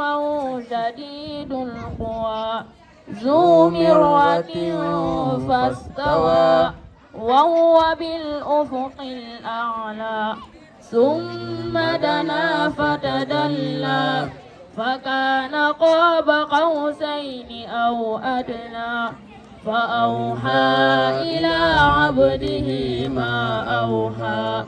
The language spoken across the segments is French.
علمه شديد القوى ذو مرة فاستوى وهو بالأفق الأعلى ثم دنا فتدلى فكان قاب قوسين أو أدنى فأوحى إلى عبده ما أوحى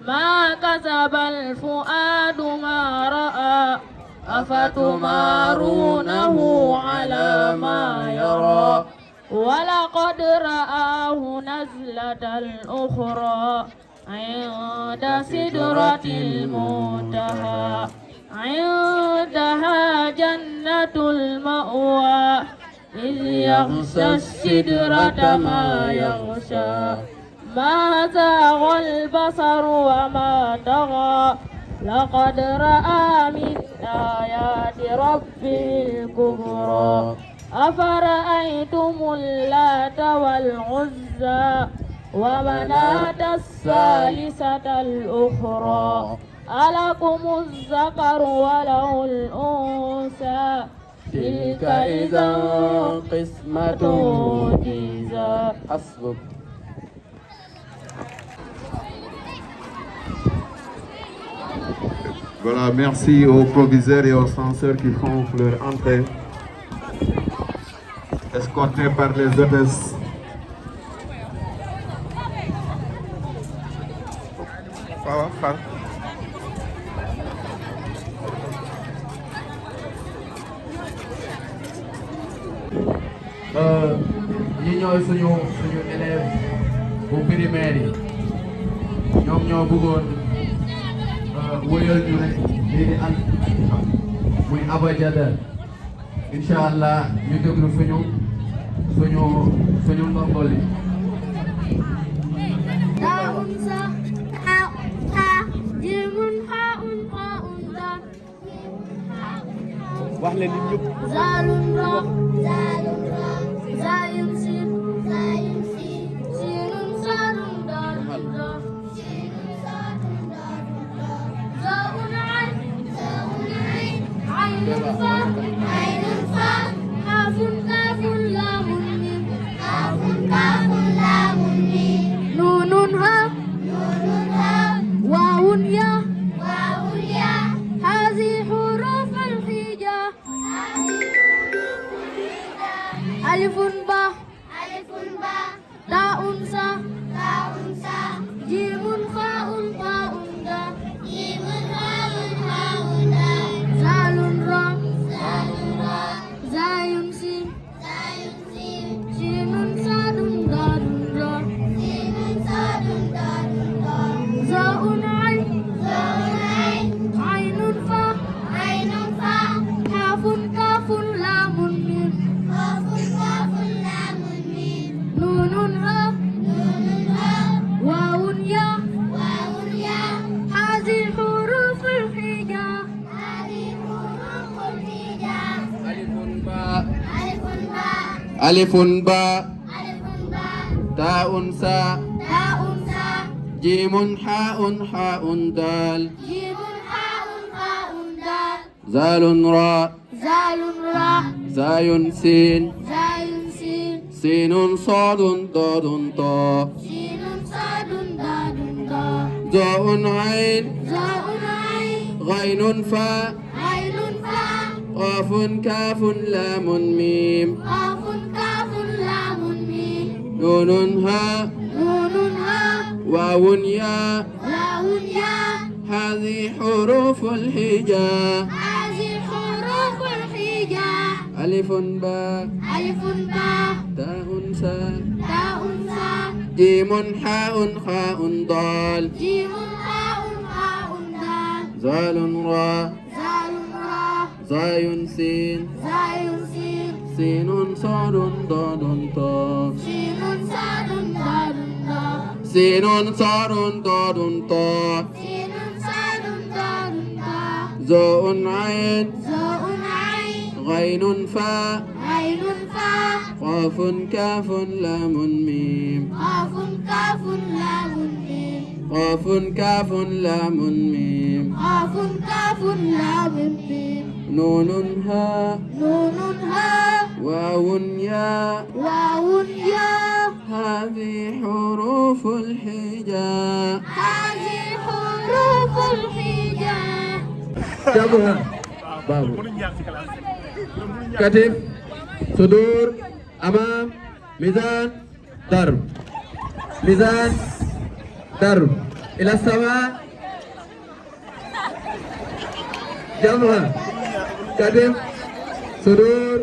ما كسب الفؤاد ما رأى أفتمارونه على ما يرى ولقد رآه نزلة أخرى عند سدرة المنتهى عندها جنة المأوى إذ يغشى السدرة ما يغشى ما زاغ البصر وما طغى لقد رأى من آيات ربه الكبرى أفرأيتم اللات والعزى ومناة الثالثة الأخرى ألكم الذكر وله الأنثى تلك إذا قسمة ضيزى. حسبك. Voilà, merci aux proviseurs et aux censeurs qui font leur entrée, escortés par les hôtesses. ñi ñooy suñu élève bu primaire yi ñoom ñoo bëggoon wóyal ñu rek lii di ànd muy abajada incha allah ñu déglu suñu ndongol yi. wax leen nit ñëpp. zaalun ra zaalun ra zaayun siin zaayun siin siinun saadun daalun ra siinun saadun daalun ra zaa'un ayn aynun fa kaafun laamun miim nuunun ha waawun yaa هذه حروف الهجاء ألف باء تاء ثاء جيم خاء طاء دال زال راء زاي سين شين صاد دال راء زاء عين عين فاء كاف لام ميم نون هاء واو ياء هذه حروف الهجاء ألف باء تاء ثاء جيم حاء دال زال راء زاي سين سين صاد ضاد طاء ظاء عين غين فاء قاف كاف لام ميم نون هاء واو ياء هذه حروف الهجاء ألف باء تاء ثاء جيم حاء خاء ضال زال راء زاي سين سين صاد ضاد طاء سين صاد ضاد طاء زاء عين غين فاء قاف كاف لام ميم قاف كاف لام ميم نون ها نون ها واو يا واو يا هذه حروف الحجاء هذه حروف الحجاء جابها بابو كتف صدور أمام ميزان ضرب ميزان ضرب إلى السماء جابها كتف صدور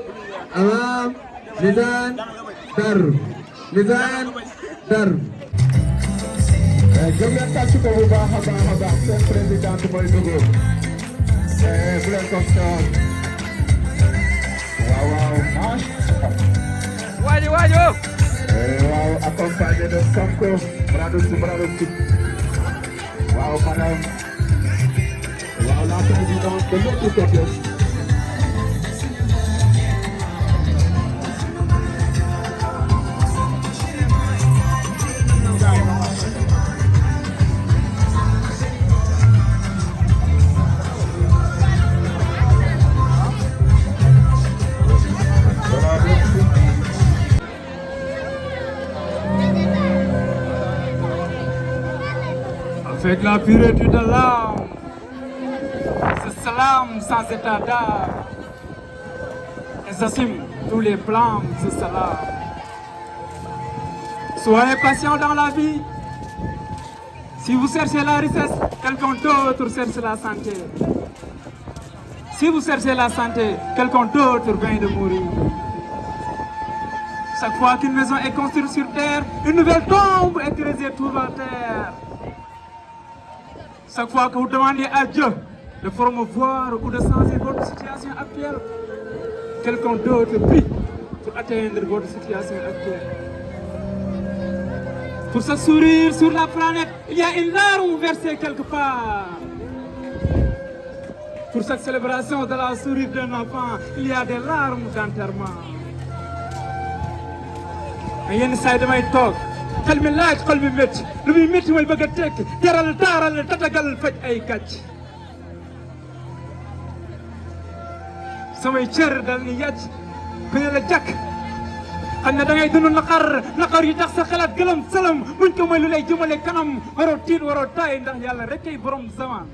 أمام ميزان ضرب ميزان ضرب Gëm leen tàcc ko bu baax a baax a baax seen président mooy dugg bu leen ko soor waaw waaw waajo waaw accompagné de Sonko brado si waaw madame waaw la présidente de l'autre côté avec la pureté de l'âme, ce salam sans état d'âme, et j'assume tous les plans de ce salam. Soyez patient dans la vie. Si vous cherchez la richesse, quelqu'un d'autre cherche la santé. Si vous cherchez la santé, quelqu'un d'autre vient de mourir. Chaque fois qu'une maison est construite sur terre, une nouvelle tombe est creusée tout à terre. Chaque fois que vous demandez à Dieu de promouvoir ou de changer votre situation actuelle, quelqu'un d'autre prie pour atteindre votre situation actuelle. Pour ce sourire sur la planète, il y a une larme versée quelque part. Pour cette célébration de la sourire d'un enfant, il y a des larmes d'enterrement. Mais yenn saa yi damay toog xel mi laaj xol mi métti lu muy métti mooy bëgg a tekki jaral taaral tatagal faj ay kàcc samay cër dal ni yàcc ku ne la jàkk xam ne da ngay dund naqar yi tax sa xalaat gëlëm salam muñ ko mooy lu lay jëmale kanam waroo tiit waroo taay ndax yàlla rek ay borom zaman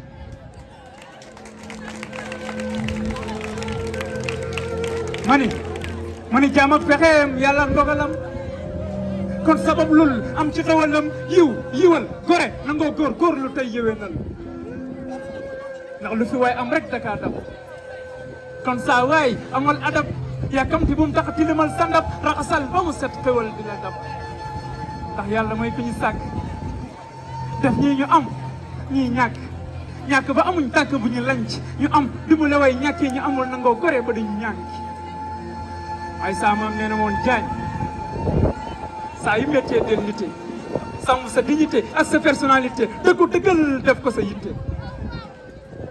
mani jaam ak pexeem yàlla ndogalam kon sabab lul am ci xewalam yiwal gore nangoo góor lu tey yëwénal ndax lu fi waay am rek daka dab kon saa waay amal adab yàkkamti bu mu tax tilimal sandab raxasal ba mu set xewal di la dab ndax yàlla mooy ku ñu sàkk def ñii ñu am ñii ñàkk ba amuñ tànk bu ñu lanc ñu am dimbale way ñàkk yi ñu amul nangoo gore ba duñu ñànk ay saa maam nee na woon jaañ saa yu méttee del nité sàmm sa dignité ak sa personnalité dëggu dëggal def ko sa yitte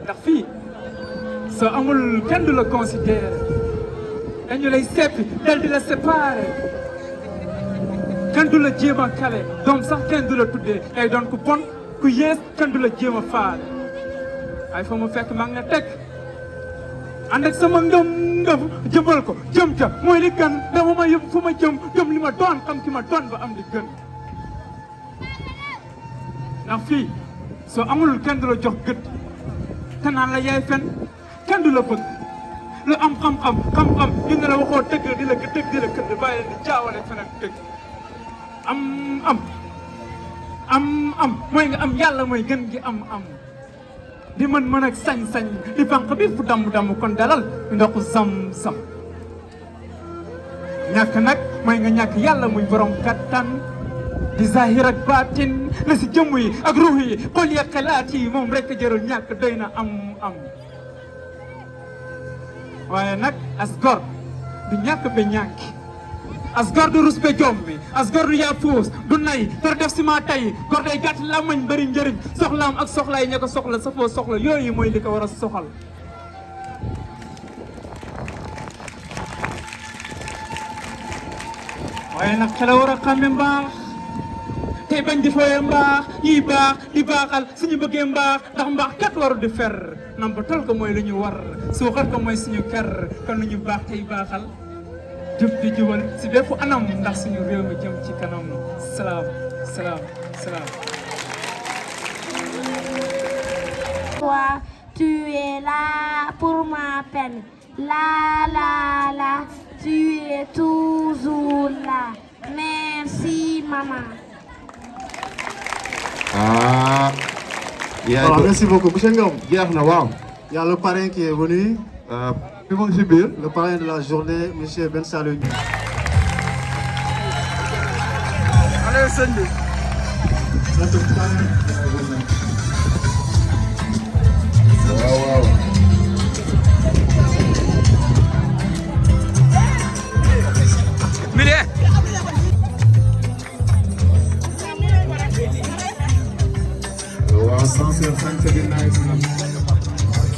ndax fii soo amul kenn du la considéré dañu lay seppi dal di la séparé kenn du la jéem a kale doom sax kenn du la tuddee day doon ku bon ku yées kenn du la jéem a faale ay fa mu fekk maa ngi teg ànd ak sama ngëm jëmbal ko jëm ca mooy li gën dama ma yëpp fu ma jëm li ma doon xam ki ma doon ba am li gën ndax fii soo amul kenn du la jox gët te naan la yaay fen kenn du la bëgg lu am xam-xam dina la waxoo dëgg di la dëgg di la këdd bàyyi leen di jaawale fen ak dëgg am mooy nga am yàlla mooy gën gi am di mën ak sañ-sañ di banque bi fu damm kon dalal ndoxu sam-sam ñàkk nag mooy nga ñàkk yàlla muy borom kattan di zahir ak baatin la si jëmm yi ak ruux yi xol yi xalaat yi moom rek jërul ñàkk doy na am waaye nag as gor du ñàkk ba ñàkk as gor du rus be jommi as gor du yaafuus du nay tor def si ma tay gor day gàtt làmmañ bëri njëriñ soxlaam ak soxlaay ña ko soxla safoo soxla yooyu mooy li ko war a soxal waaye nag xela war a xàmme mbaax tey bañ di fooyee mbaax yi baax di baaxal suñu bëggee mbaax ndax mbaax kat waru di fer nambatal ko mooy lu ñu war suuxat ko mooy suñu ker kon lu ñu baax tey baaxal jub di jubal si bépp anam ndax suñu réew mi jëm ci kanam salaam salaam salaam. Toi, tu es là pour ma peine. La, tu es toujours là. Merci, maman. Ah. Voilà, merci beaucoup. Monsieur Ngom, jeex na waaw. il y a le parrain qui est venu. Fi mu ngi si biir. Le parrain de la journée, monsieur Ben Salou. Allez, sëñ bi. waaw waaw. waaw Sancer sant bi nice na.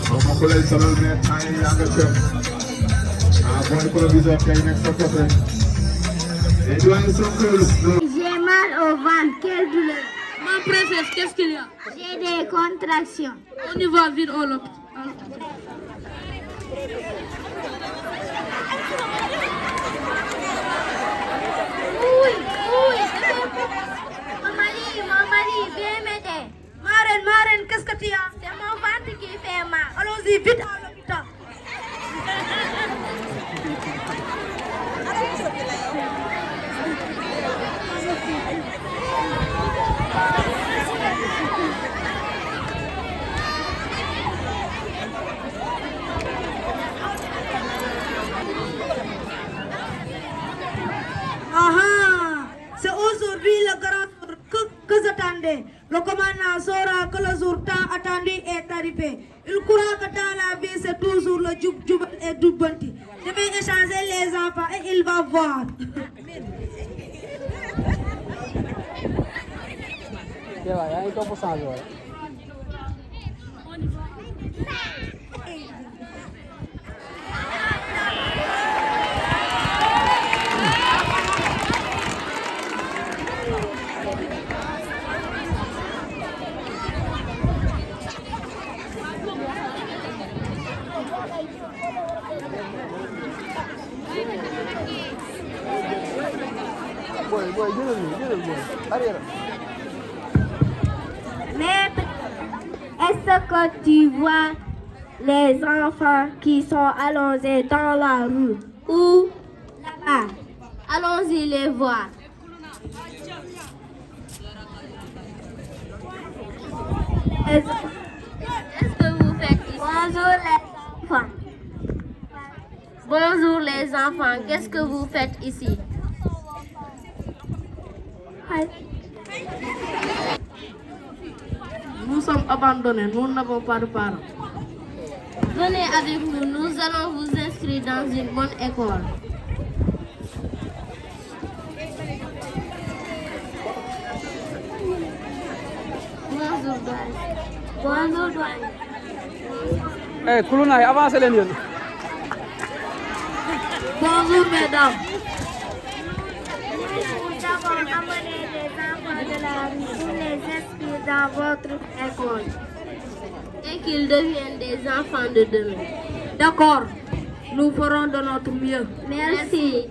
moom ma ko lay solal mais temps yii yaa nga kër. booy proviseur kay nekk sa côté. et doyen Sonko. J'ai mal au ventre. Quelle douleur. Ma princesse, qu'est-ce qu'il y a? J'ai des contractions. On y va vite au l'hôpital. Oui. Mon mari, viens m'aider. Marraine, qu'est-ce que tu as? C'est mon ventre qui fait mal. Allons-y vite à l'hôpital. C'est aujourd'hui le grand jour que j'attendais. Le commandant saura que le jour tant attendu est arrivé. Il croit que dans la vie c'est toujours le jub et jubanti. Je vais échanger les enfants et il va voir. Mais est-ce que tu vois les enfants qui sont allongés dans la rue ou là-bas? Allons-y les voir. Qu'est-ce que vous faites ici? Bonjour les enfants. Bonjour les enfants, qu'est-ce que vous faites ici? Nous sommes abandonnés, nous n'avons pas de parents. Venez avec nous, nous allons vous inscrire dans une bonne école. Bonjour, Douane. Bonjour, Douane. Koulounaay avancé leen yéen. Bonjour mesdames. Nous avons amené les enfants de la rue pour les inscrire dans votre école. Et qu'ils deviennent des enfants de demain. D'accord, nous ferons de notre mieux. Merci.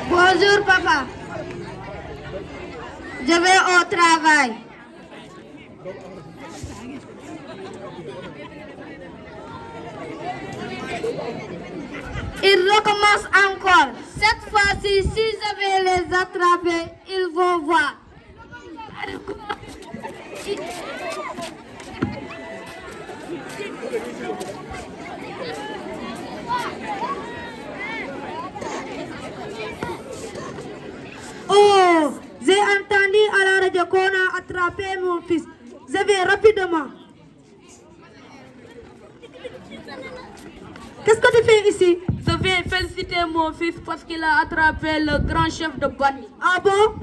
Bonjour papa. Je vais au travail. Il recommence encore. Cette fois-ci, si je vais les attraper, ils vont voir. Oh, j'ai entendu à la radio qu'on a attrapé mon fils. Je vais rapidement. Qu'est-ce que tu fais ici? Je vais féliciter mon fils parce qu'il a attrapé le grand chef de bandit. Ah bon?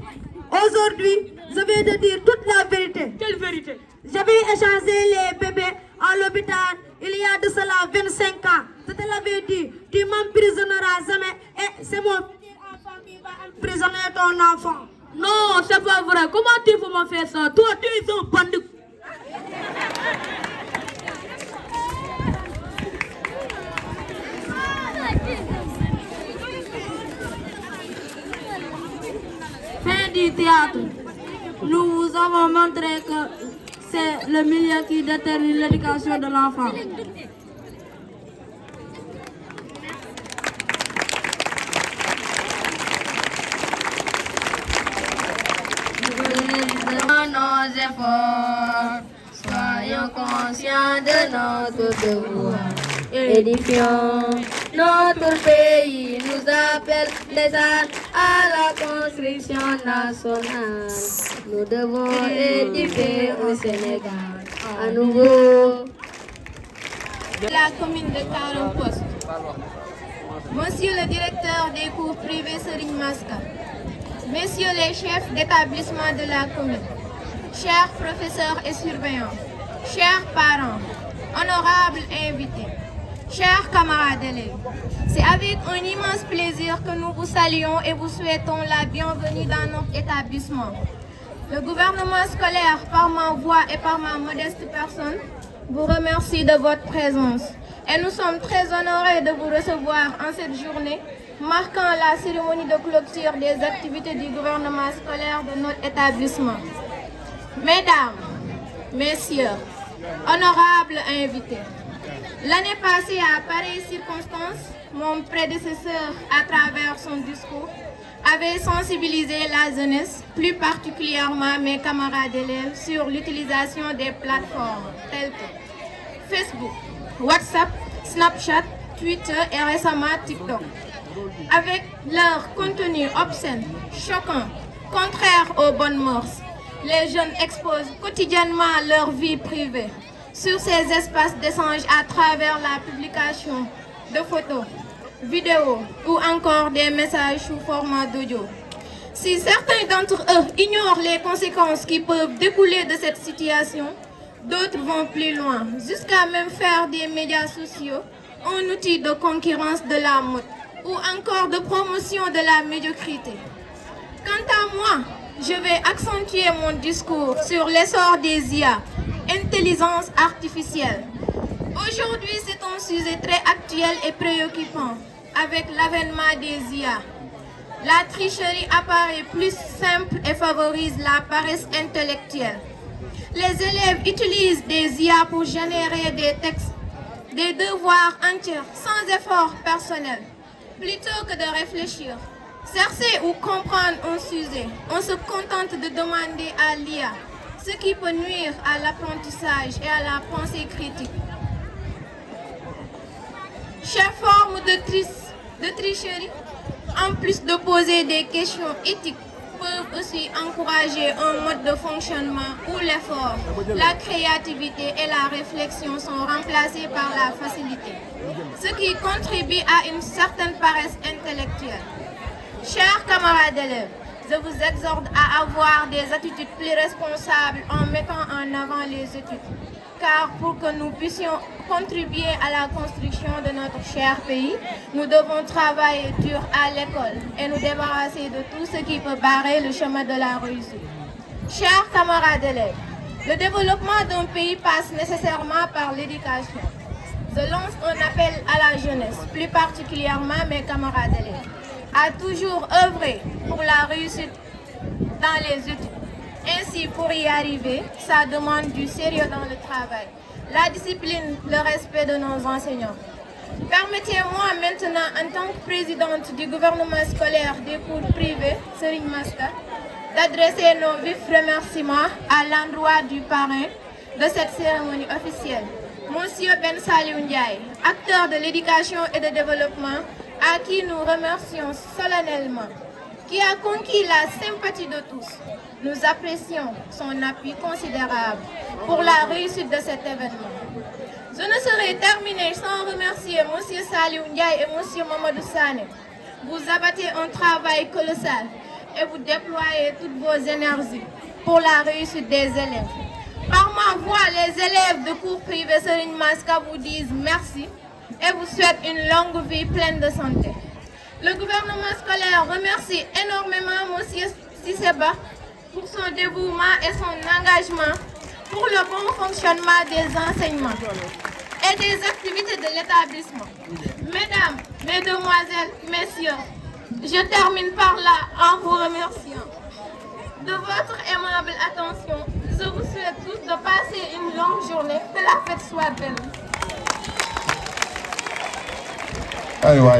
Aujourd'hui, je vais te dire toute la vérité. Quelle vérité? J'avais échangé les bébés à l'hôpital il y a de cela 25 ans. Je te l'avais dit, tu m'emprisonneras jamais et c'est mon futur enfant qui va emprisonner ton enfant. Non, c'est pas vrai. Comment tu peux me faire ça? Toi, tu es un bandit. Fin du théâtre. Nous vous avons montré que c'est le milieu qui détermine l'éducation de l'enfant. Dans nos efforts, soyons conscients de notre devoir. Édifions notre pays, nous appelle les arts à la construction nationale. Nous devons édifier au Sénégal à nouveau. La commune de Karon-Post. Monsieur le directeur des cours privés Serigne Maska, messieurs les chefs d'établissement de la commune, chers professeurs et surveillants, chers parents, honorables invités, chers camarades d'élèves, c'est avec un immense plaisir que nous vous saluons et vous souhaitons la bienvenue dans notre établissement. Le gouvernement scolaire, par ma voix et par ma modeste personne, vous remercie de votre présence. Et nous sommes très honorés de vous recevoir en cette journée, marquant la cérémonie de clôture des activités du gouvernement scolaire de notre établissement. Mesdames, Messieurs, honorables invités, l'année passée à pareille circonstance, mon prédécesseur, à travers son discours, avait sensibilisé la jeunesse, plus particulièrement mes camarades d'élèves, sur l'utilisation des plateformes telles que Facebook, WhatsApp, Snapchat, Twitter et récemment TikTok. Avec leur contenu obscène, choquant, contraire aux bonnes mœurs, les jeunes exposent quotidiennement leur vie privée sur ces espaces d'échange à travers la publication de photos, vidéos ou encore des messages sous format d'audio. Si certains d'entre eux ignorent les conséquences qui peuvent découler de cette situation, d'autres vont plus loin, jusqu'à même faire des médias sociaux un outil de concurrence de la mode ou encore de promotion de la médiocrité. Quant à moi, je vais accentuer mon discours sur l'essor des IA, intelligence artificielle. Aujourd'hui, c'est un sujet très actuel et préoccupant avec l'avènement des IA. La tricherie apparaît plus simple et favorise la paresse intellectuelle. Les élèves utilisent des IA pour générer des textes, des devoirs entiers sans effort personnel. Plutôt que de réfléchir, chercher ou comprendre un sujet, on se contente de demander à l'IA, ce qui peut nuire à l'apprentissage et à la pensée critique. Chaque forme de tricherie, en plus de poser des questions éthiques, peuvent aussi encourager un mode de fonctionnement où l'effort, la créativité et la réflexion sont remplacés par la facilité, ce qui contribue à une certaine paresse intellectuelle. Chers camarades d'élèves, je vous exhorte à avoir des attitudes plus responsables en mettant en avant les études. Car pour que nous puissions contribuer à la construction de notre cher pays, nous devons travailler dur à l'école et nous débarrasser de tout ce qui peut barrer le chemin de la réussite. Chers camarades d'élèves, le développement d'un pays passe nécessairement par l'éducation. Je lance un appel à la jeunesse, plus particulièrement mes camarades d'élèves, à toujours œuvrer pour la réussite dans les études. Ainsi, pour y arriver, ça demande du sérieux dans le travail, la discipline, le respect de nos enseignants. Permettez-moi maintenant, en tant que présidente du gouvernement scolaire des cours privés, Serigne Maska, d'adresser nos vifs remerciements à l'endroit du parrain de cette cérémonie officielle, Monsieur Ben Saliou Ndiaye, acteur de l'éducation et de développement, à qui nous remercions solennellement, qui a conquis la sympathie de tous. Nous apprécions son appui considérable pour la réussite de cet événement. Je ne saurais terminer sans remercier M. Saliou Ndiaye et M. Mamadou Sané. Vous abattez un travail colossal et vous déployez toutes vos énergies pour la réussite des élèves. Par ma voix, les élèves de cours privés Serigne Maska vous disent merci et vous souhaitent une longue vie pleine de santé. Le gouvernement scolaire remercie énormément M. Sisseba pour son dévouement et son engagement pour le bon fonctionnement des enseignements et des activités de l'établissement. Mesdames, Mesdemoiselles, Messieurs, je termine par là en vous remerciant de votre aimable attention. Je vous souhaite tous de passer une longue journée, que la fête soit belle.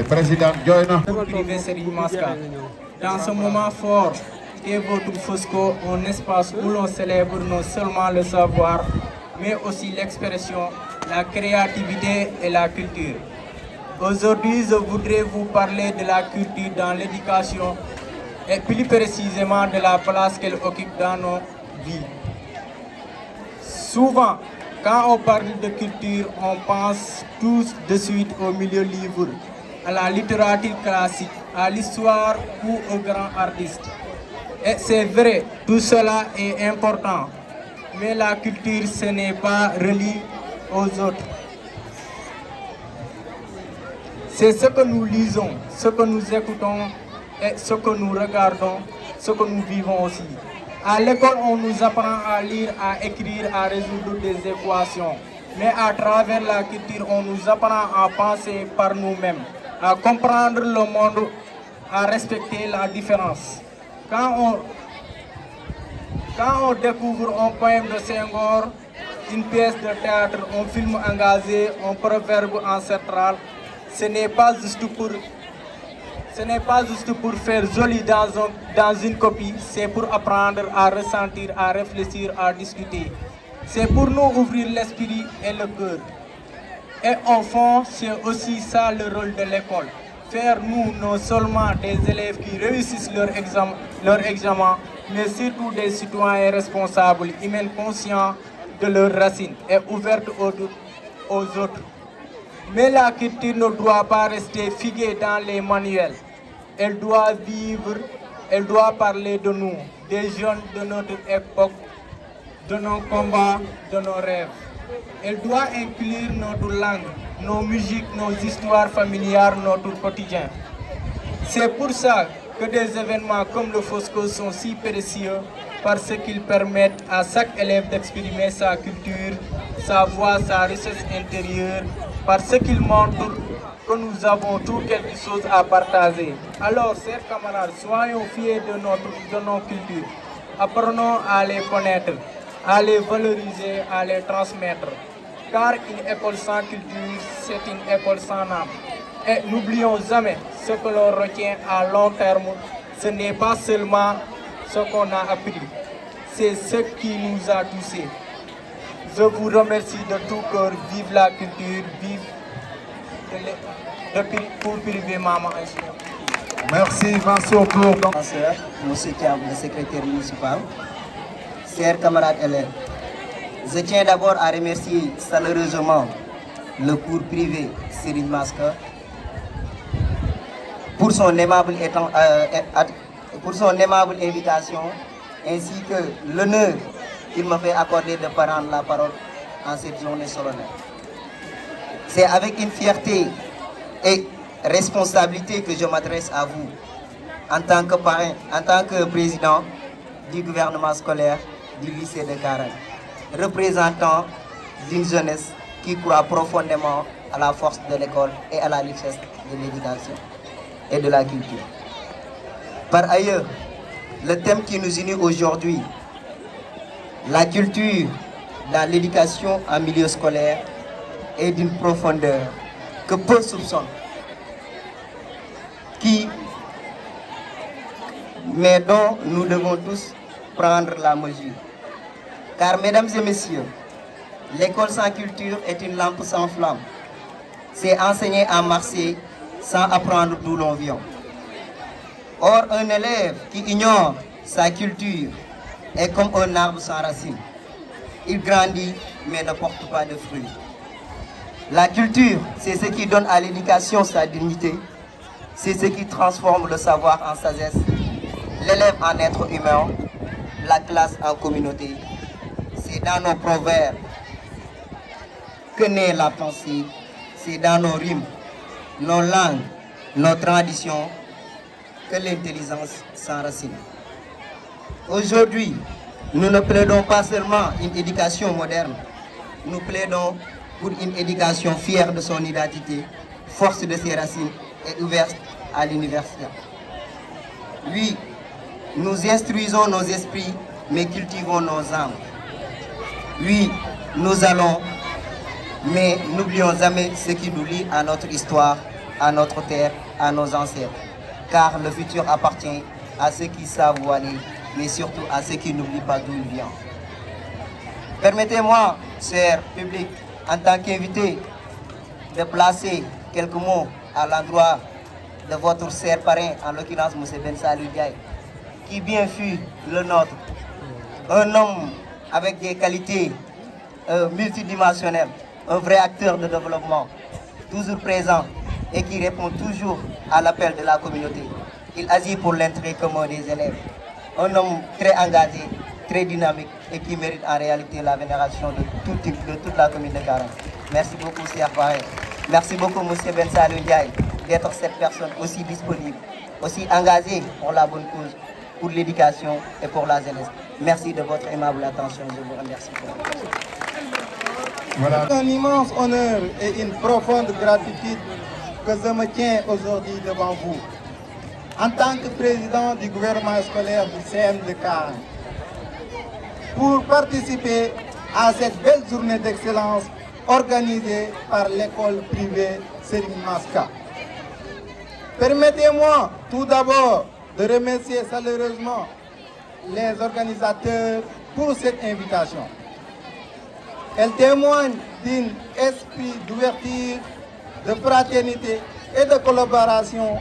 Président Joyna. Privé Serigne Maska. Dans ce moment fort qu'est votre Fosco, un espace où l'on célèbre non seulement le savoir, mais aussi l'expression, la créativité et la culture. Aujourd'hui, je voudrais vous parler de la culture dans l'éducation et plus précisément de la place qu'elle occupe dans nos vies. Souvent, quand on parle de culture, on pense tous de suite au milieu livre, à la littérature classique, à l'histoire ou aux grands artistes. Et c'est vrai, tout cela est important, mais la culture, ce n'est pas relié aux autres. C'est ce que nous lisons, ce que nous écoutons et ce que nous regardons, ce que nous vivons aussi. À l'école, on nous apprend à lire, à écrire, à résoudre des équations. Mais à travers la culture, on nous apprend à penser par nous-mêmes, à comprendre le monde, à respecter la différence. Quand on découvre un poème de Senghor, une pièce de théâtre, un film engagé, un proverbe ancestral, ce n'est pas juste pour faire joli dans une copie, c'est pour apprendre à ressentir, à réfléchir, à discuter. C'est pour nous ouvrir l'esprit et le cœur. Et au fond, c'est aussi ça le rôle de l'école. Faire nous non seulement des élèves qui réussissent leur examen, mais surtout des citoyens responsables, humains conscients de leurs racines et ouverts aux autres. Mais la culture ne doit pas rester figée dans les manuels. Elle doit vivre, elle doit parler de nous, des jeunes de notre époque, de nos combats, de nos rêves. Elle doit inclure notre langue, nos musiques, nos histoires familiales, notre quotidien. C'est pour ça que des événements comme le Fosco sont si précieux parce qu'ils permettent à chaque élève d'exprimer sa culture, sa voix, sa richesse intérieure, parce qu'ils montrent que nous avons tout quelque chose à partager. Alors, chers camarades, soyons fiers de nos cultures. Apprenons à les connaître, à les valoriser, à les transmettre. Car une école sans culture, c'est une école sans âme. Et n'oublions jamais, ce que l'on retient à long terme, ce n'est pas seulement ce qu'on a appris, c'est ce qui nous a touchés. Je vous remercie de tout cœur. Vive la culture, vive le cours privé Maman Aïcha. Merci, Mansour pour donc. Monsieur Thiam, le secrétaire municipal, chers camarades élèves, je tiens d'abord à remercier chaleureusement le cours privé Serigne Maska pour son aimable invitation ainsi que l'honneur qu'il m'a fait accorder de prendre la parole en cette journée solennelle. C'est avec une fierté et responsabilité que je m'adresse à vous en tant que parrain, en tant que président du gouvernement scolaire du lycée de Karang, représentant d'une jeunesse qui croit profondément à la force de l'école et à la richesse de l'éducation et de la culture. Par ailleurs, le thème qui nous unit aujourd'hui, la culture dans l'éducation en milieu scolaire, est d'une profondeur que peu soupçonnent, mais dont nous devons tous prendre la mesure. Car, mesdames et messieurs, l'école sans culture est une lampe sans flamme. C'est enseigner à marcher sans apprendre d'où l'on vient. Or, un élève qui ignore sa culture est comme un arbre sans racines. Il grandit mais ne porte pas de fruits. La culture, c'est ce qui donne à l'éducation sa dignité. C'est ce qui transforme le savoir en sagesse, l'élève en être humain, la classe en communauté. C'est dans nos proverbes que naît la pensée. C'est dans nos rimes, nos langues, nos traditions que l'intelligence s'enracine. Aujourd'hui, nous ne plaidons pas seulement une éducation moderne, nous plaidons pour une éducation fière de son identité, force de ses racines et ouverte à l'université. Oui, nous instruisons nos esprits, mais cultivons nos âmes. Oui, nous allons, mais n'oublions jamais ce qui nous lie à notre histoire, à notre terre, à nos ancêtres. Car le futur appartient à ceux qui savent où aller, mais surtout à ceux qui n'oublient pas d'où il vient. Permettez-moi, cher public, en tant qu'invité, de placer quelques mots à l'endroit de votre cher parrain, en l'occurrence M. Ben Salou Ndiaye, qui bien fut le nôtre, un homme avec des qualités multidimensionnelles, un vrai acteur de développement, toujours présent et qui répond toujours à l'appel de la communauté. Il agit pour l'intérêt commun des élèves. Un homme très engagé, très dynamique et qui mérite en réalité la vénération de toute la commune de Karang. Merci beaucoup, Cheikh Baye. Merci beaucoup, M. Ben Salou Ndiaye, d'être cette personne aussi disponible, aussi engagée pour la bonne cause, pour l'éducation et pour la jeunesse. Merci de votre aimable attention. Je vous remercie. Voilà. Un immense honneur et une profonde gratitude que je me tiens aujourd'hui devant vous. En tant que président du gouvernement scolaire du CM de Karang, pour participer à cette belle journée d'excellence organisée par l'école privée Serigne Maska. Permettez-moi tout d'abord de remercier chaleureusement les organisateurs pour cette invitation. Elle témoigne d'un esprit d'ouverture, de fraternité et de collaboration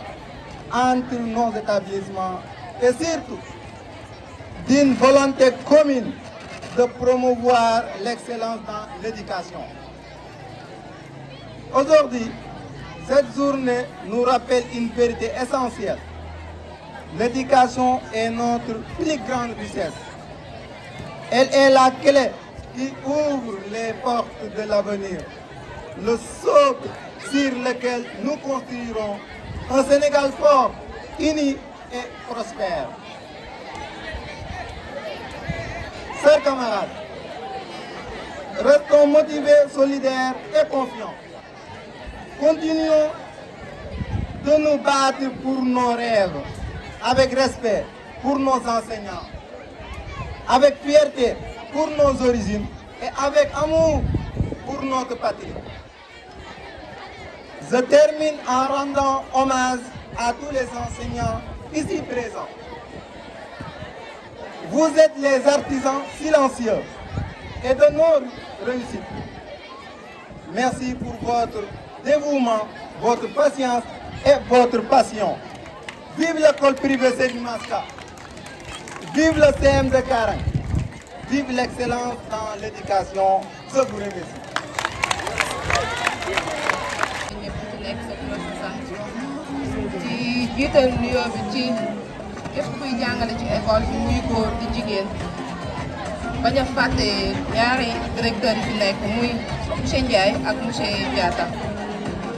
entre nos établissements et surtout d'une volonté commune de promouvoir l'excellence dans l'éducation. Aujourd'hui, cette journée nous rappelle une vérité essentielle. L'éducation est notre plus grande richesse. Elle est la clé qui ouvre les portes de l'avenir, le socle sur lequel nous construirons un Sénégal fort, uni et prospère. Chers camarades, restons motivés, solidaires et confiants. Continuons de nous battre pour nos rêves, avec respect pour nos enseignants, avec fierté pour nos origines et avec amour pour notre patrie. Je termine en rendant hommage à tous les enseignants ici présents. Vous êtes les artisans silencieux et de nos réussites. Merci pour votre dévouement, votre patience et votre passion. Vive l'école privée Serigne Maska. Vive le CM de Karang. Vive l'excellence dans l'éducation. Je vous remercie. ci jiital nuyoo bi ci képp kuy jàngale ci école bi muy góor di jigéen bañ a fàtte ñaari directeur yi fi nekk muy monsieur Ndiaye ak monsieur Diatta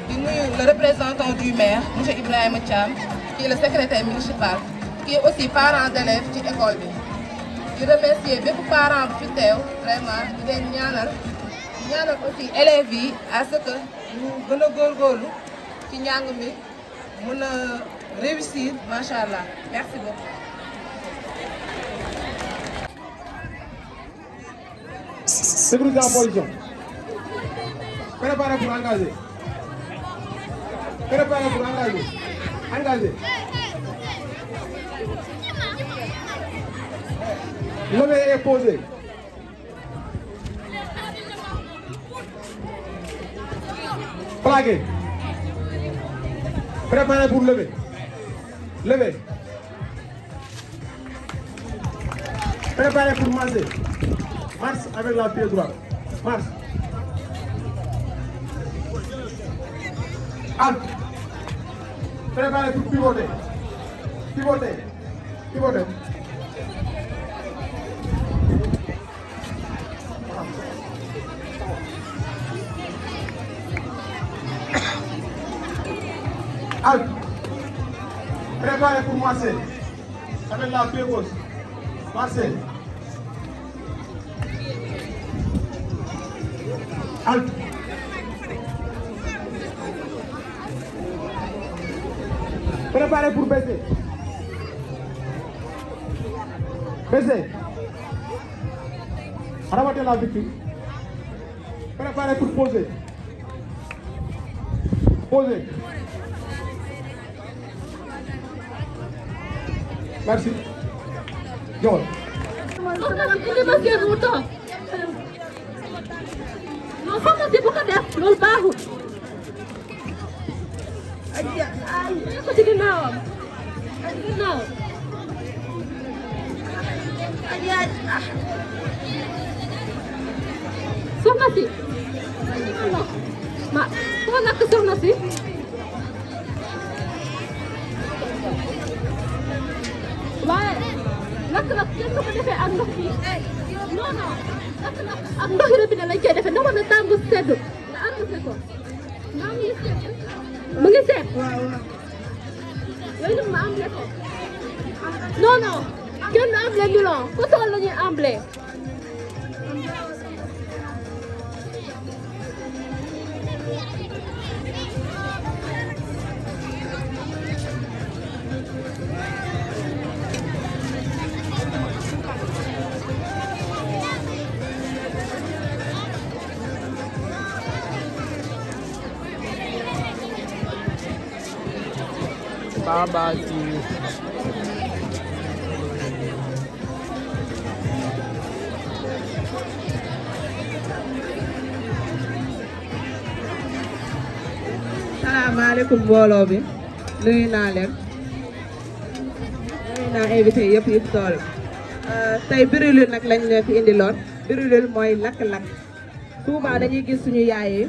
di nuyu le représentant du maire monsieur Ibrahima Thiam qui est le secrétaire municipal qui est aussi parent d'élèves ci école bi di remercier bépp parent bu fi teew vraiment di leen ñaanal aussi élèves yi à ce que ñu gën a góorgóorlu ci njàng mi mën a réussir macha allah merci beaucoup. Sécurité en position. Préparez pour engager. Préparez pour engager. Engagez. Levez et posez. Plaquez. Préparez pour lever. Levez. Préparez pour marcher. Marche avec la pied droite. Marche. Alt. Préparez pour pivoter. Pivoter. Pivoter. Alt. Préparez pour marcher. Avec la pied gauche. Marcher. Alt. Préparez pour baisser. Baisser. Rabattez la victime. Préparez pour poser. Poser. Merci. Joel. non foog nga si bu ko def loolu baaxul. ay ko ci ginnaawam. ginnaaw. soxna si. ma foo lakk soxna si. waaye lakk nag kenn du ko defee ak ndox mi. non non lakk nag ak ndox yi robinet lañ koy defee ndox mi tàng sedd nga arrosé ko. ndox mi sedd mu ngi sedd. yooyu ma amble ko. non non kenn du amble milon ko soxla la ñuy amble. Baba TV. salaamaaleykum mbooloo bi nuyu naa leen nuyu naa invité yëpp tool tey brûlure nag lañ leen fi indiloon brûlure mooy lakk-lakk souvent dañuy gis suñu yaay yi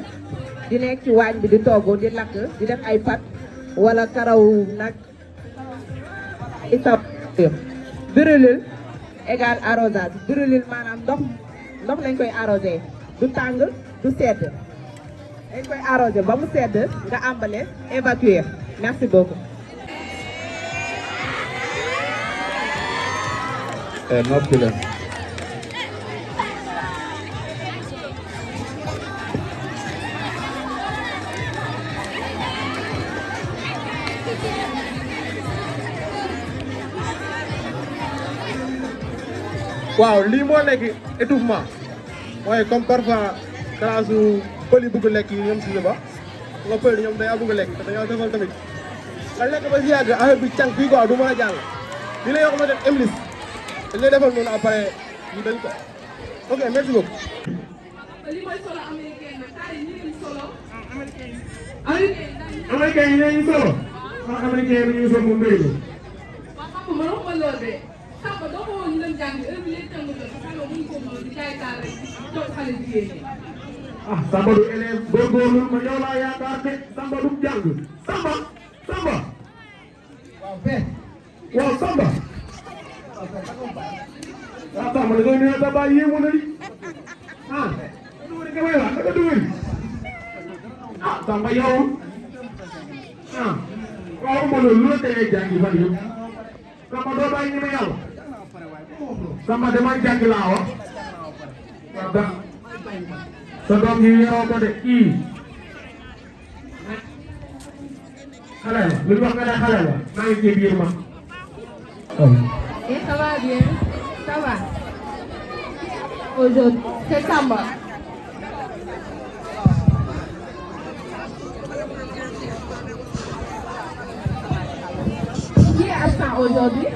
di nekk ci waañ bi di togg di lakk di def ay pat wala karaw nag ay taw brûlure égal arrosage brûlure maanaam ndox lañ koy arrosé du tàng du sedd dañ koy arrosé ba mu sedd nga emballé évacuer merci beaucoup. Noppi leen. waaw lii moo nekk étouffement mooy comme parfois classe pël yi bëgg lekk yi ñoom si ba nga pël ñoom dañoo bëgg lekk te dañoo defal tamit nga lekk ba si yàgg affaire bi càng fii quoi du mën a jàll li la yoo xamante ne emlis dañ lay defal noonu après ñu dañ ko ok merci beaucoup. li mooy solo américain nag taay yi ñu solo. américain yi ñu solo. ah américain yi ñu solo moom mbéy mi. waaw xam nga man waxuma loolu de xam nga doo ko woon ñu dem jàngi heure bi léegi tàng jot xam nga bu ñu ko mën di jaay taal rek toog xale jigéen ñi. ah Samba du élève góorgóorlu ma yow laa yaakaar ne Samba du jàng Samba. waaw Samba. waaw Samba da ngay nuyu sa baay yéemu na di ah duwari nga may wax naka duwari ah Samba yow ah waaw ma loolu lu la teree jàngi fan yëpp Samba doo bàyyi ñu ne yàlla Samba damay jàngi laa wax waaw ba sa doom yi yoroo ko de kii xale la lu ñu wax nga ne xale la maa ngi ci biir ma. Et ça va bien, ça va. Aujourd'hui, c'est Samba. Qui est absent aujourd'hui?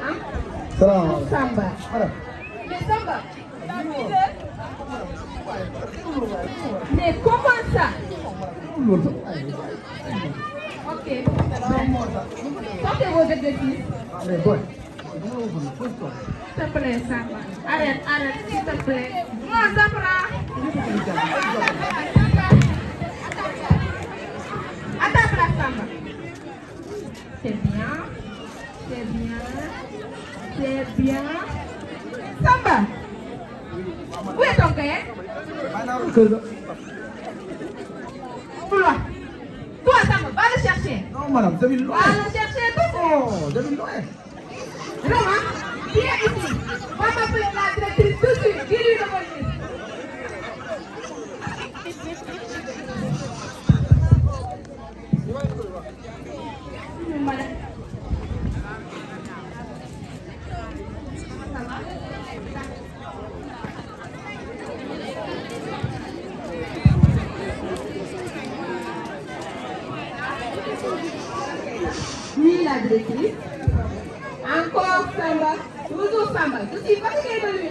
Hein? Samba. Mais Samba. Mais comment ça? Ok. Sortez vos exercices. S'il te plaît, Samba. Arrête, s'il te plaît. Non, Samba. ta place, Samba. C'est bien. C'est bien. C'est bien. Samba. Où est ton cahier? Toi, Samba, va le chercher. Non, madame, vous avez loin. Va le chercher tout. Oh, vous avez loin. Roma, viens ici. Va m'appeler la directrice tout de suite. Dis-lui de venir. Madame. Oui, la directrice. Encore Samba. Toujours Samba. Je suis fatiguée de lui.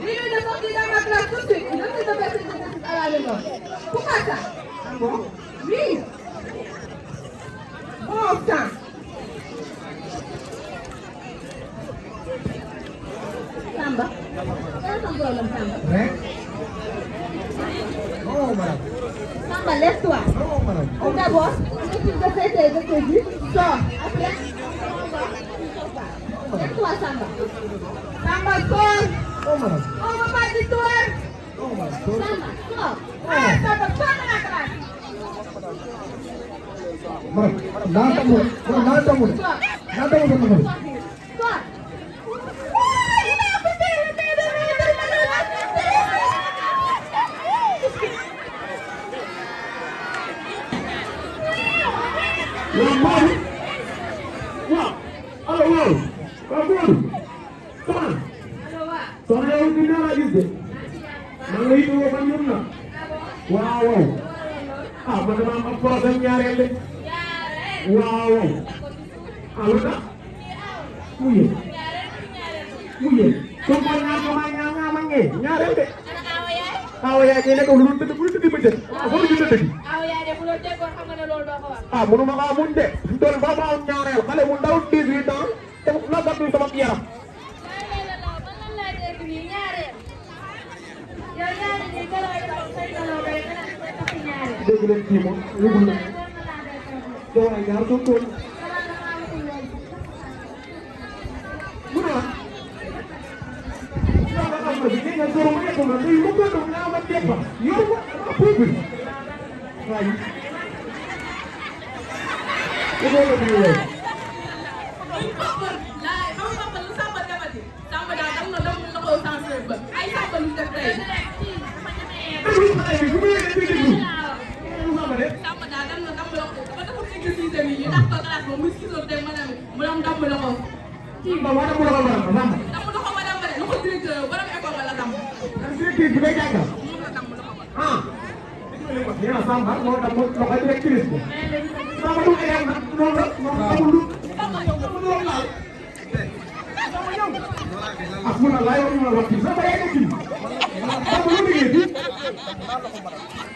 Dis-lui de sortir dans ma classe tout de suite. Je suis de verser des exercices à la maison. Pourquoi ça? Bon? Oui. Bon sang. Samba. Quel est ton problème, Samba? Hein? Non, madame. Samba, laisse-toi. Non, madame. D'abord, si tu veux faire tes exercices, sors. Après, laisse-toi, Samba. Samba, sors. Non, madame. On va pas d'histoire. Non, madame. Samba, sors. Allez, Samba, sors de la classe. Madame, n'entends-moi. Madame, n'entends-moi. Sors. N'entends-moi, madame. Sors. Waaw Modou waaw allo waaw waaw Modou soxna soxna yow dina la gis de maa ngi lay woo fan ñoom na waaw waaw ah man dama am problème ñaareel de waaw waaw ah lu tax mu yee comme mooy ñaar ma ngee ñaareel de awa yaay ñi nekk lu tëdd bu tëdd ba jël waaw foo ñu tëdd ah mënu ma kaa muñ de fi toll ba ma am ñaareel xale mu ndaw 18 ans te na gàttu sama yaram dégg leen kii moom yëgul na jawaay ñaar soo toll mënu la am na bi nga soro ma nekkoon na day mu ko doon naa ma teppa yow ma puubi waaye Samba moo tax mu loxo directrice bi Samba du élève nag noonu la moom amul lu amul laal Samba ñëw ah mun na laay war ñu la wax kii Samba yaa ngi kii Samba lu liggéey bi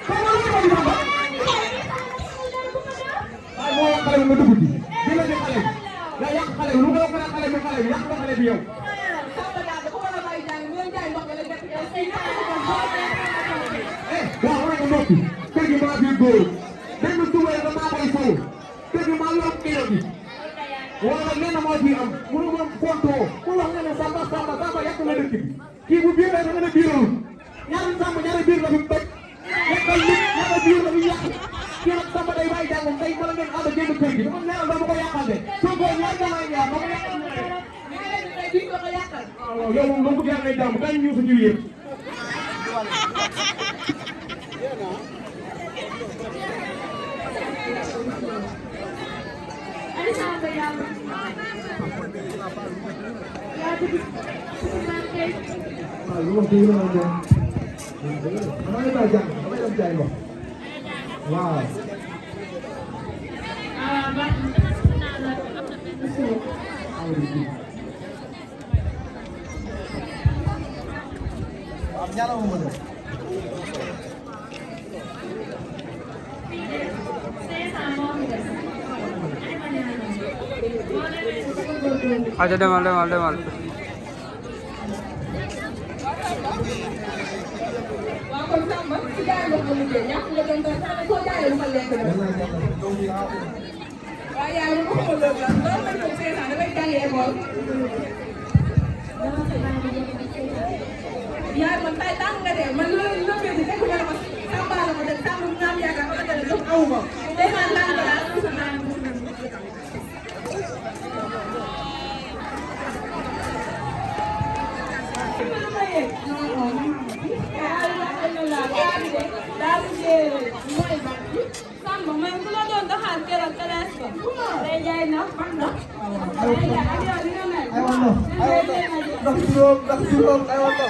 Samba lu liggéey Samba waaye moo wax xale bi nga dugg ci dina di xale bi yaa yàq xale bi lu nga wax xale bi yàq nga xale bi yow waaw war nga noppi kër gi maa fi góor benn tubaab la maa koy foofu kër gi maa yor kilo bi wala lenn moo fi am mënu ma fontoo ku wax nga ne Samba yàq na dëkk bi kii bu biir la nga ne biirul ñaari Samba ñaari biir la fi toj nekkal nit ñaari biir la fi yàq kii nag Samba day bàyyi jàngam day mën a ngeen ànd génn kër gi dama leeral dama ko yàqal de soo ko ñaar ñaar ñaar ma ko yàqal waaw yow moom bëgg yàlla ngay jàmm kañ ñu suñu yëpp lu wax dëgg la moom dama ngi bàyyi jàng damay dem jaay ndox waaw aja demal. Waaw kon Samba si jaay nga ko liggéey ñàkk nga doon dara soo jaayee lu ma lekk waaye yaay ma ko loolu la loolu lañ ko seetaan damay jàngi école yaay man tay tàng nga dee man loolu lëmbee di fekk ma ne ma sàmba la ma dem sàmba bu ñaam yaakaar ma def def awu ma day naan tàng la sa naan Samba man ku la doon doxal keroog keroog ko day jaay na day jaay ak yow dina mel ndax juróom ay wala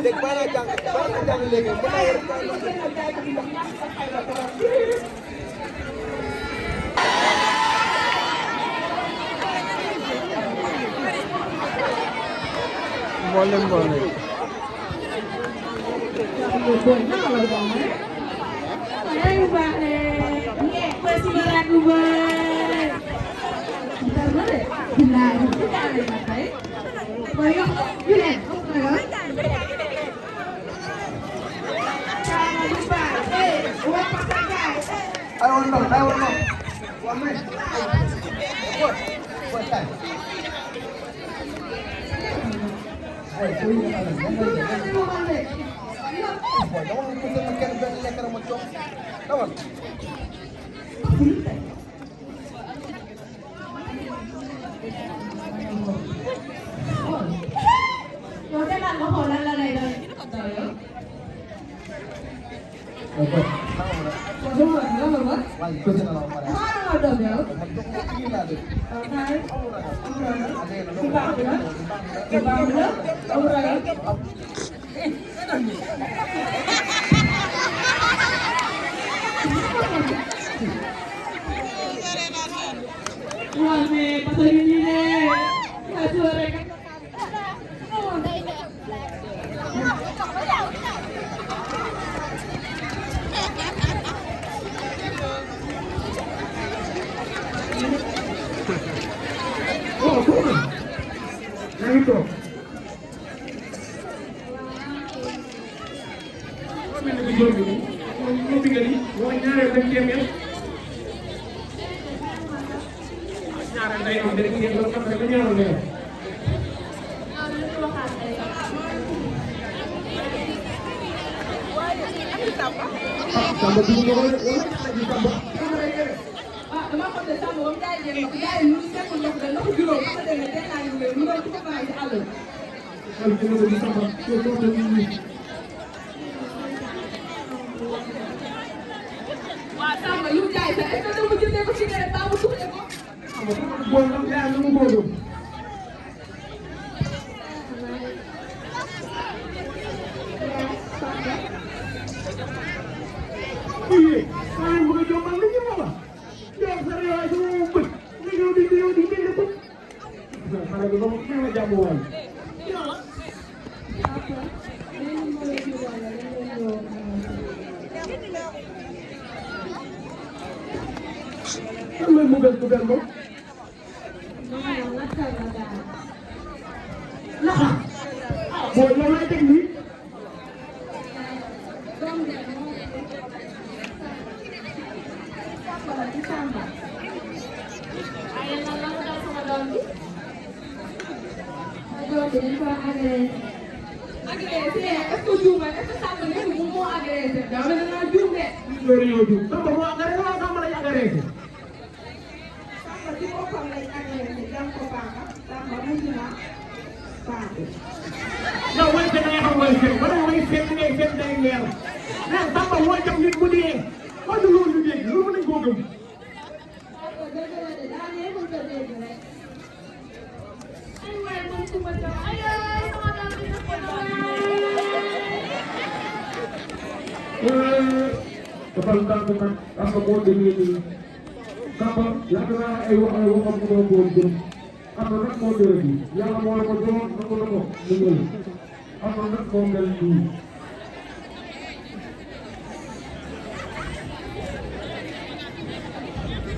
dégg ba na jàng léegi mboolem mboolem.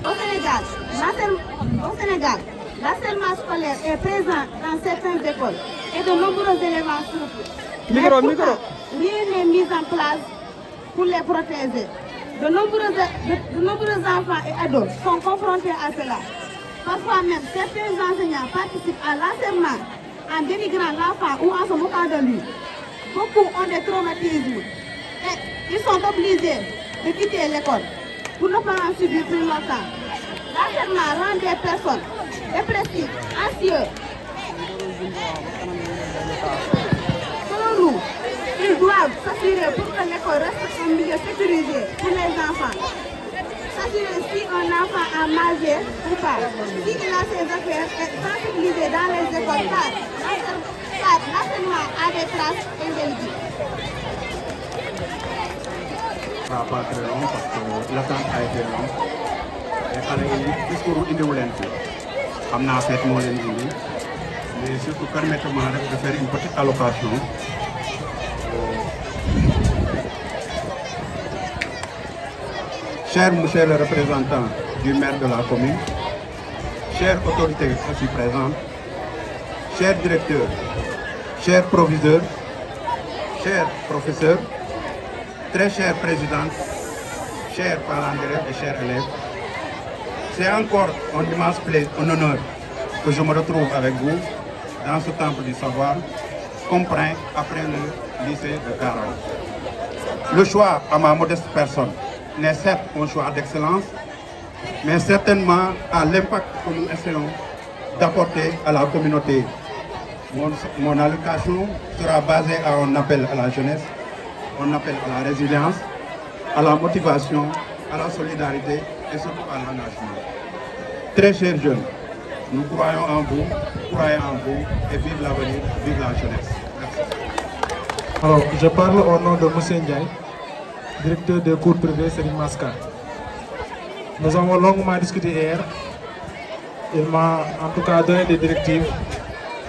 Au Sénégal, L'harcèlement scolaire est présent dans certaines écoles et de nombreux élèves en souffrent. Micro. Rien n'est mis en place pour les protéger. De nombreux enfants et adultes sont confrontés à cela. Parfois même, certains enseignants participent à l'harcèlement en dénigrant l'enfant ou en se moquant de lui. Beaucoup ont des traumatismes et ils sont obligés de quitter l'école pour ne pas en subir plus longtemps. L'harcèlement rend des personnes dépressives, anxieuses. Selon nous, ils doivent s'assurer pour que l'école reste un milieu sécurisé pour les enfants. S'assurer si un enfant a majeur ou pas, s'il a ses affaires et sensibiliser dans les écoles car l'harcèlement a des traces indélébiles. Ça va pas très long parce que l'attente a été longue. Et xale yi discours indiwu leen fi xam naa fête moo leen indi mais surtout permettez-moi de faire une petite allocation. Cher monsieur le représentant du maire de la commune, chères autorités aussi présentes, chers directeurs, chers proviseurs, chers professeurs, très chère présidente, chers parents d'élèves et chers élèves, c'est encore un immense plaisir, un honneur que je me retrouve avec vous dans ce temple du savoir, compris après le lycée de Karan. Le choix à ma modeste personne n'est certes un choix d'excellence, mais certainement à l'impact que nous essayons d'apporter à la communauté. Mon allocation sera basée à un appel à la jeunesse, un appel à la résilience, à la motivation, à la solidarité et surtout à l'engagement. Très chers jeunes, nous croyons en vous, et vive l'avenir, vive la jeunesse. Merci. Alors, je parle au nom de M. Ndiaye, directeur des cours privés Serigne Maska. Nous avons longuement discuté hier. Il m'a en tout cas donné des directives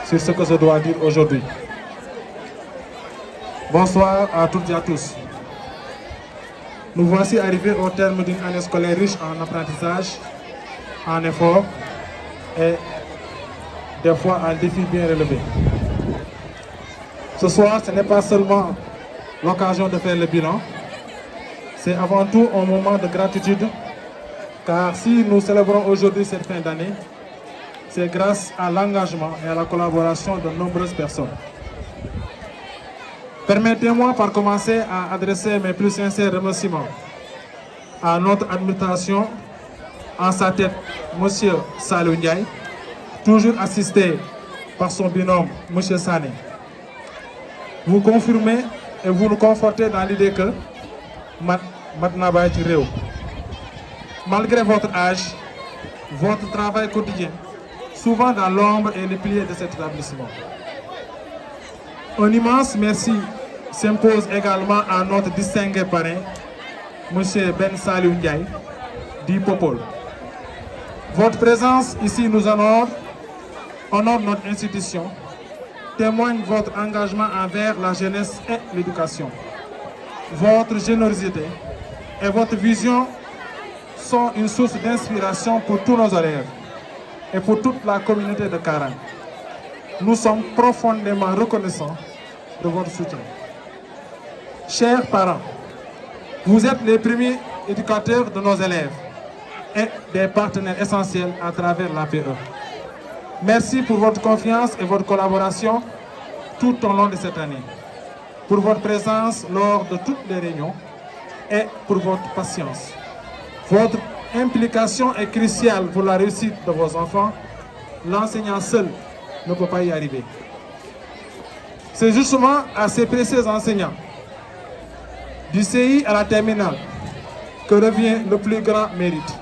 sur ce que je dois dire aujourd'hui. Bonsoir à toutes et à tous. Nous voici arrivés au terme d'une année scolaire riche en apprentissage, en efforts et des fois en défis bien relevés. Ce soir, ce n'est pas seulement l'occasion de faire le bilan, c'est avant tout un moment de gratitude, car si nous célébrons aujourd'hui cette fin d'année, c'est grâce à l'engagement et à la collaboration de nombreuses personnes. Permettez-moi par commencer à adresser mes plus sincères remerciements à notre administration, en sa tête, M. Salou Ndiaye, toujours assisté par son binôme, M. Sané. Vous confirmez et vous nous confortez dans l'idée que malgré votre âge, votre travail quotidien, souvent dans l'ombre et les piliers de cet établissement. Un immense merci s'impose également à notre distingué parrain, M. Ben Salou Ndiaye, dit Popol. Votre présence ici nous honore notre institution, témoigne votre engagement envers la jeunesse et l'éducation. Votre générosité et votre vision sont une source d'inspiration pour tous nos élèves et pour toute la communauté de Karan. Nous sommes profondément reconnaissants de votre soutien. Chers parents, vous êtes les premiers éducateurs de nos élèves et des partenaires essentiels à travers l'APE. Merci pour votre confiance et votre collaboration tout au long de cette année, pour votre présence lors de toutes les réunions et pour votre patience. Votre implication est cruciale pour la réussite de vos enfants. L'enseignant seul ne peut pas y arriver. C'est justement à ces précieux enseignants, du CI à la terminale, que revient le plus grand mérite,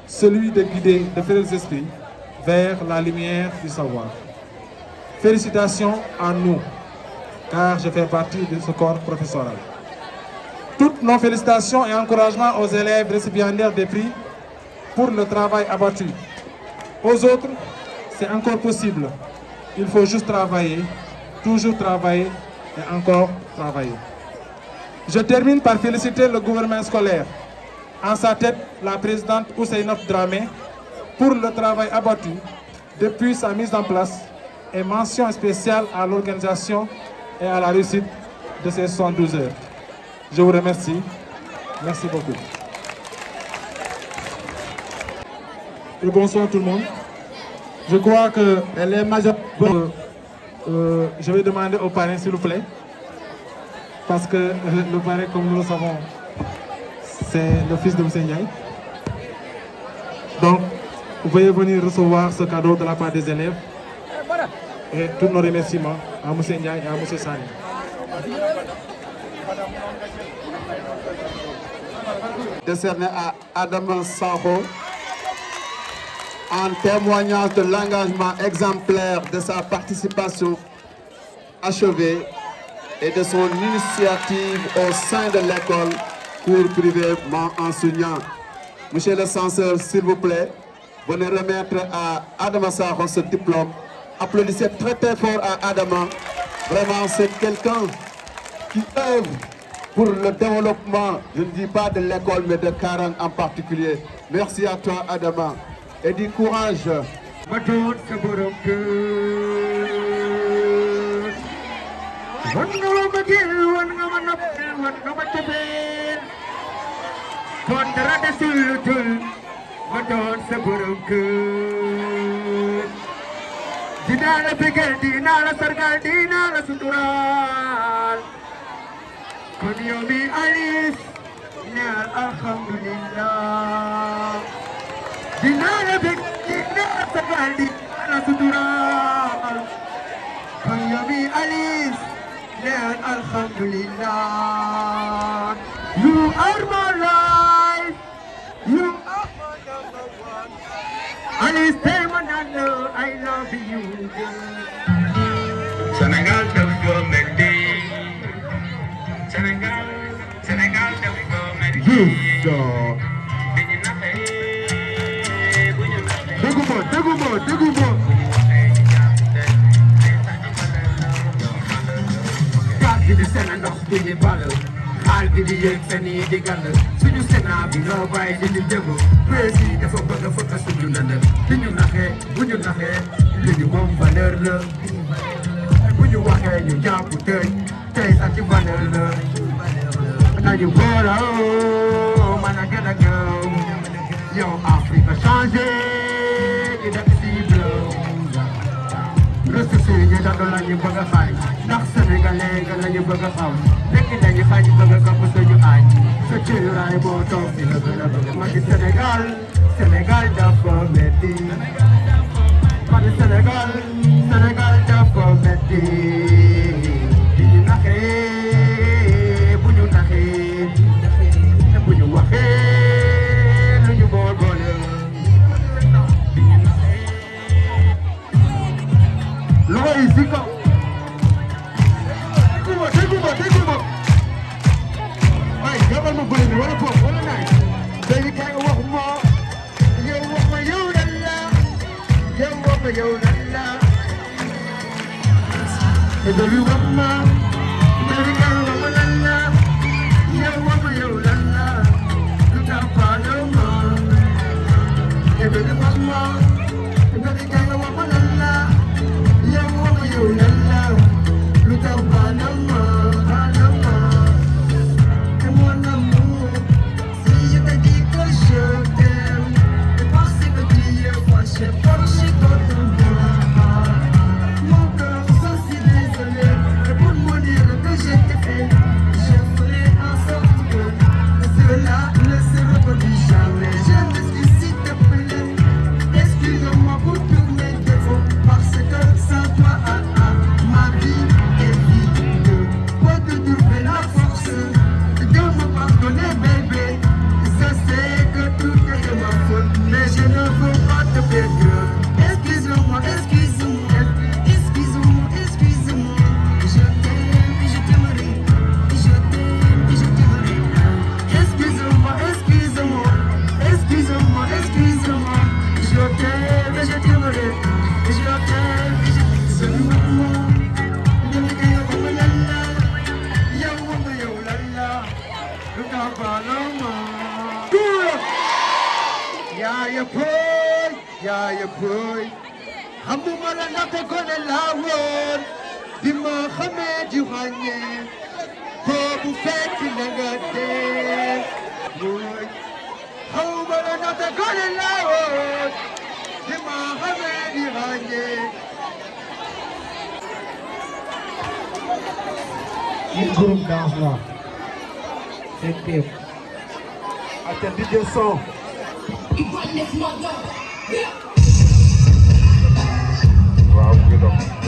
celui de guider de faire les esprits vers la lumière du savoir. Félicitations à nous, car je fais partie de ce corps professoral. Toutes nos félicitations et encouragements aux élèves récipiendaires des prix pour le travail abattu. Aux autres, c'est encore possible. Il faut juste travailler, toujours travailler et encore travailler. Je termine par féliciter le gouvernement scolaire, en sa tête la présidente Ousseinaf Dramé, pour le travail abattu depuis sa mise en place et mention spéciale à l'organisation et à la réussite de ces 72 heures. Je vous remercie. Merci beaucoup. Et bonsoir tout le monde. Je crois que les majeurs... je vais demander au parrain s'il vous plaît. Parce que le parrain, comme nous le savons, c'est le fils de M. Ndiaye. Donc, vous pouvez venir recevoir ce cadeau de la part des élèves. Et tous nos remerciements à M. Ndiaye et à M. Sani. Décerné à Adama Sakho en témoignage de l'engagement exemplaire de sa participation achevée et de son initiative au sein de l'école cours privé enseignant. Monsieur le censeur, s'il vous plaît, venez remettre à Adama Sakho ce diplôme. Applaudissez très très fort à Adama. Vraiment, c'est quelqu'un qui œuvre pour le développement, je ne dis pas de l'école, mais de Karang en particulier. Merci à toi, Adama. Et du courage. Dinala pegal, dinala sargal, dinala sutural. Konyomi alis, nal alhamdulillah. Dinala pegal, dinala sargal, dinala sutural. Konyomi alis, nal alhamdulillah. You are my life, you are my number one. Alice Temanano, I love you. Senegal don't go Mendy. Senegal don't go Mendy. Degumo. God give the Senegal to the battle. I'll be the Yankees the gunner. So you said now be no by the devil. Crazy the fuck of the fuck as you know. Then you not here, when you not here, then you won't banner. When you walk here, you jump with it. Taste at your banner. Now you go, oh, man, I gotta go. Yo, Africa change, you don't see blow. Rest of you don't know you bugger fight. Not Senegalese, and you bugger house. Making that you find you bugger couple so you eye. So you are about to see the Senegal, the poverty. But the Senegal, the poverty. You not here, but you not here. But you are here, you go. Lois, Zico. Take him up. Hey, come on, my baby. What a pop, what a night. Baby, can't walk more. You walk my Yoda. You walk my Yoda. Hey, baby, walk more. Baby, can't walk my Yoda. You walk my Yoda. Look out for no more. Hey, baby, walk more. Baby, can't walk my Yoda. You walk my Yoda. Look out for no more. xamuma la ndaxte gone laa woon bi ma xamee di ràññee boobu fekk na nga dee mooy xamuma la ndaxte gone laa woon bi ma xamee di ràññee. Quel groupe danse là? C'est pire. Attends, DJ son. Wow, good up.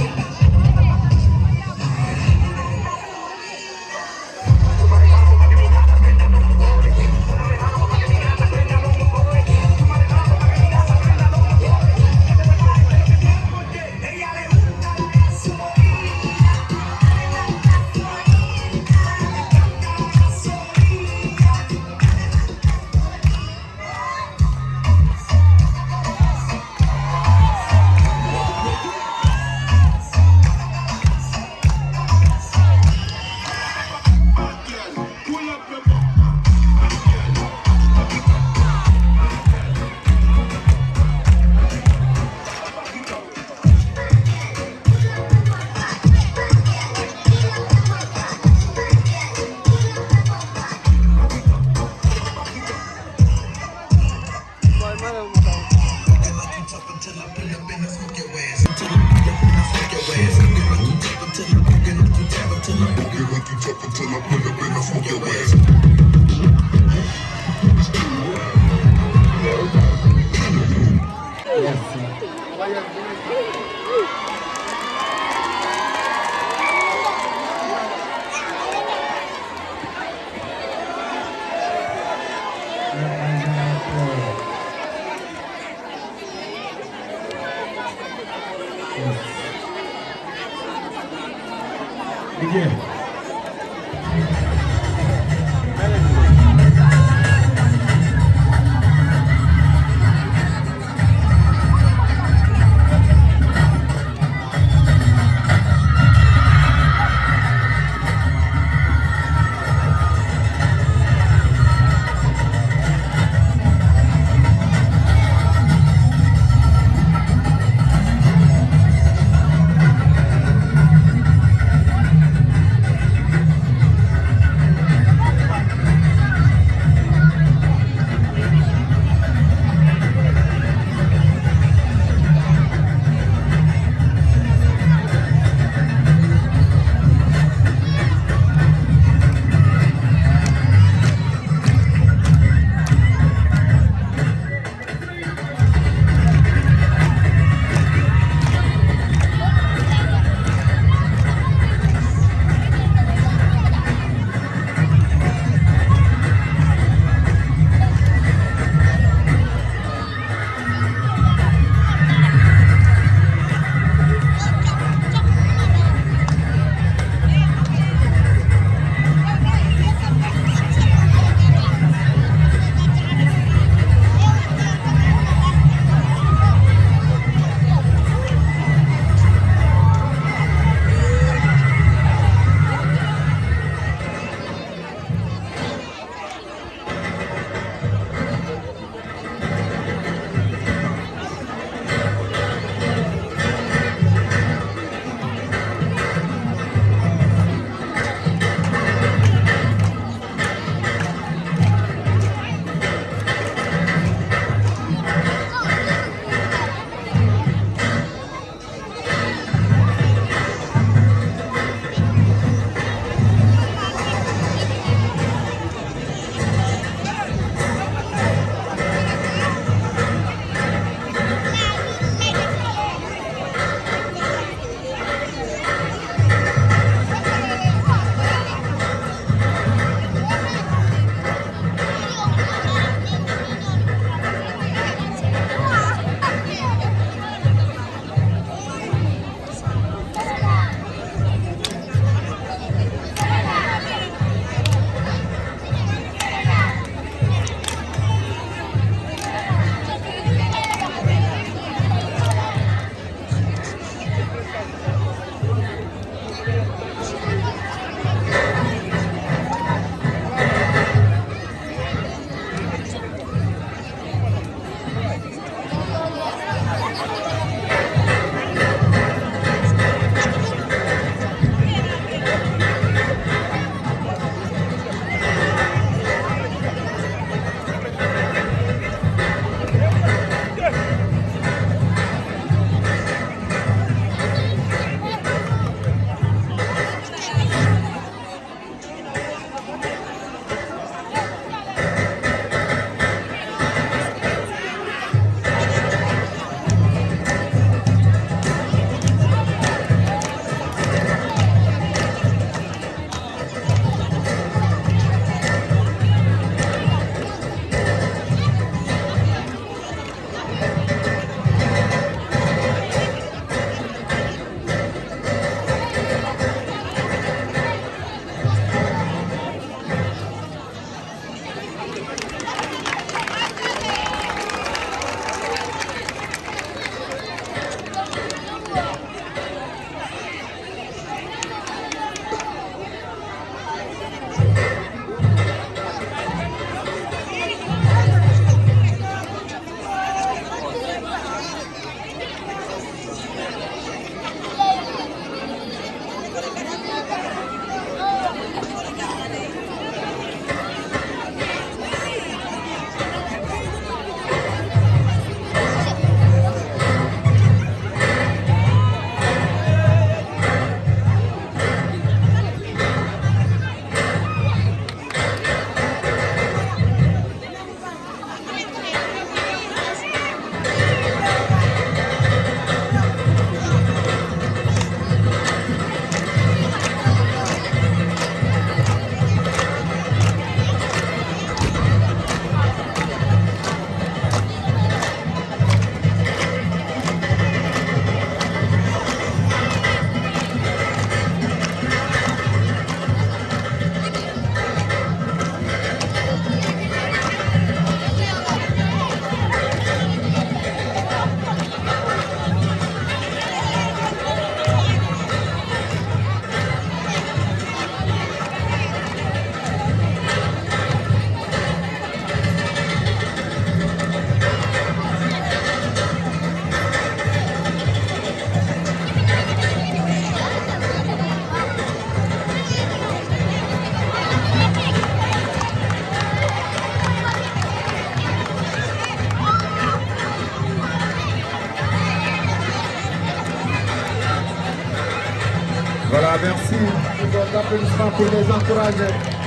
Voilà, merci. Vos applaudissements pour les encourager.